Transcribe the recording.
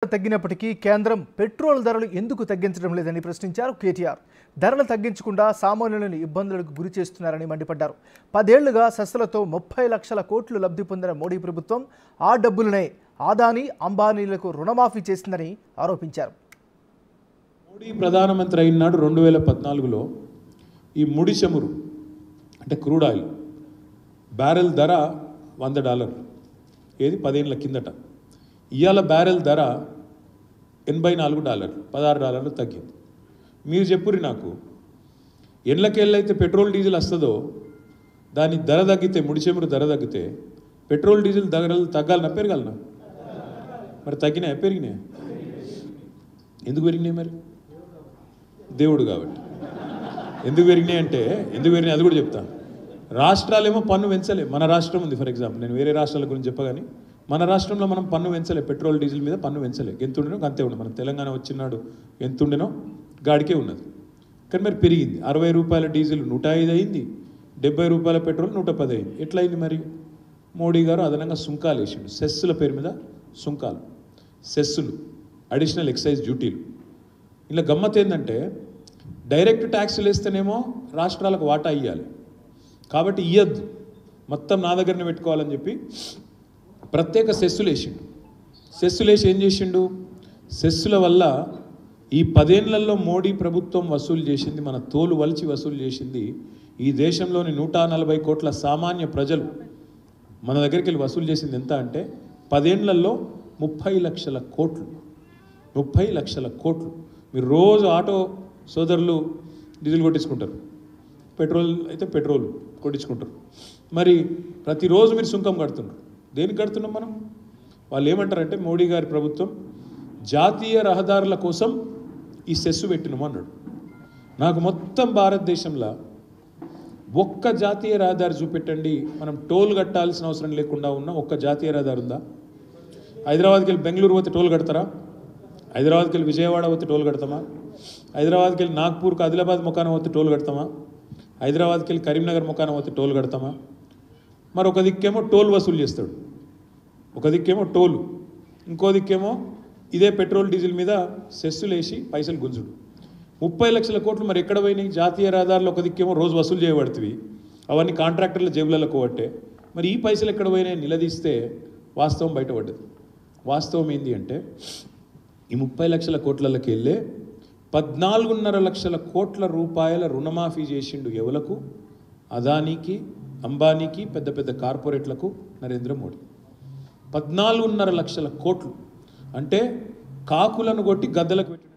తగ్గినప్పటికీ కేంద్రం పెట్రోల్ ధరలు ఎందుకు తగ్గించడం లేదని ప్రశ్నించారు కేటీఆర్. ధరలు తగ్గించకుండా సామాన్యులను ఇబ్బందులకు గురి చేస్తున్నారని మండిపడ్డారు. 10 ఏళ్లుగా సెస్సులతో 30 లక్షల కోట్లు లబ్ధి పొందిన మోడీ ప్రభుత్వం ఆ డబ్బులనే అదానీ, అంబానీలకు రుణమాఫీ చేసిందని ఆరోపించారు. మోడీ ప్రధానమంత్రి అయినాడు 2014లో ఈ ముడి చమురు అంటే క్రూడ్ ఆయిల్ బ్యారెల్ ధర $100 ఏది 10 ఏళ్ల కిందట. ఇవాళ బ్యారెల్ ధర $84 $16 తగ్గింది. మీరు చెప్పురి నాకు ఎళ్ళకేళ్ళైతే పెట్రోల్ డీజిల్ వస్తుందో దాని ధర తగ్గితే ముడి చమురు ధర తగ్గితే పెట్రోల్ డీజిల్ ధరలు తగ్గాలన్నా పెరగాలన్నా? మరి తగ్గినాయా పెరిగినాయా? ఎందుకు పెరిగినాయి? మరి దేవుడు కాబట్టి. ఎందుకు పెరిగినాయి అంటే ఎందుకు పెరిగినాయి అది కూడా చెప్తాను. రాష్ట్రాలేమో పన్ను పెంచలే. మన రాష్ట్రం ఉంది ఫర్ ఎగ్జాంపుల్, నేను వేరే రాష్ట్రాల గురించి చెప్పగాని మన రాష్ట్రంలో మనం పన్ను పెంచలే. పెట్రోల్ డీజిల్ మీద పన్ను పెంచలే. ఎంత ఉండేనో అంతే ఉండదు. మన తెలంగాణ వచ్చినాడు ఎంత ఉండేనో గాడికే ఉన్నది. కానీ మరి పెరిగింది. ₹60 డీజిల్ 105 అయింది, ₹70 పెట్రోల్ 110 అయింది. ఎట్లా అయింది? మరి మోడీ గారు అదనంగా సుంకాలు వేసిండు. సెస్సుల పేరు మీద సుంకాలు, సెస్సులు, అడిషనల్ ఎక్సైజ్ డ్యూటీలు. ఇలా గమ్మత్ ఏంటంటే డైరెక్ట్ ట్యాక్సులు వేస్తేనేమో రాష్ట్రాలకు వాటా ఇవ్వాలి, కాబట్టి ఇవ్వద్దు, మొత్తం నా దగ్గరనే పెట్టుకోవాలని చెప్పి ప్రత్యేక సెస్సులు వేసిండు. సెస్సులు వేసి ఏం చేసిండు? సెస్సుల వల్ల ఈ 10 ఏళ్లలో మోడీ ప్రభుత్వం వసూలు చేసింది, మన తోలు వలిచి వసూలు చేసింది, ఈ దేశంలోని 140 కోట్ల సామాన్య ప్రజలు మన దగ్గరికి వెళ్ళి వసూలు చేసింది ఎంత అంటే 10 ఏళ్లలో 30 లక్షల కోట్లు. 30 లక్షల కోట్లు. మీరు రోజు ఆటో సోదరులు డీజిల్ కొట్టించుకుంటారు, పెట్రోల్ అయితే పెట్రోల్ కొట్టించుకుంటారు. మరి ప్రతిరోజు మీరు సుంకం కడుతున్నారు. దేనికి కడుతున్నాం మనం? వాళ్ళు ఏమంటారంటే మోడీ గారి ప్రభుత్వం జాతీయ రహదారుల కోసం ఈ సెస్సు పెట్టినాము అన్నాడు. నాకు మొత్తం భారతదేశంలో ఒక్క జాతీయ రహదారి చూపెట్టండి, మనం టోల్ కట్టాల్సిన అవసరం లేకుండా ఉన్న ఒక్క జాతీయ రహదారి ఉందా? హైదరాబాద్కి వెళ్ళి బెంగళూరు పోతే టోల్ కడతారా? హైదరాబాద్కి వెళ్ళి విజయవాడ పోతే టోల్ కడతామా? హైదరాబాద్కి వెళ్ళి నాగ్పూర్కి ఆదిలాబాద్ ముఖాన పోతే టోల్ కడతామా? హైదరాబాద్కి వెళ్ళి కరీంనగర్ ముఖాన పోతే టోల్ కడతామా? మరి ఒక దిక్కేమో టోల్ వసూలు చేస్తాడు, ఒక దిక్కేమో టోలు, ఇంకో దిక్కేమో ఇదే పెట్రోల్ డీజిల్ మీద సెస్సులు వేసి పైసలు గుంజుడు. 30 లక్షల కోట్లు మరి ఎక్కడ పోయినాయి? జాతీయ రహదారులు ఒక దిక్కేమో రోజు వసూలు చేయబడుతుంది, అవన్నీ కాంట్రాక్టర్ల జేబులలో కోవట్టే. మరి ఈ పైసలు ఎక్కడ పోయినాయి నిలదీస్తే వాస్తవం బయటపడ్డది. వాస్తవం ఏంటి అంటే ఈ 30 లక్షల కోట్లకి వెళ్ళే 14.5 లక్షల కోట్ల రూపాయల రుణమాఫీ చేసిండు. ఎవలకు? అదానీకి, అంబానీకి, పెద్ద పెద్ద కార్పొరేట్లకు నరేంద్ర మోడీ. 14.5 లక్షల కోట్లు అంటే కాకులను కొట్టి గద్దలకు పెట్టిన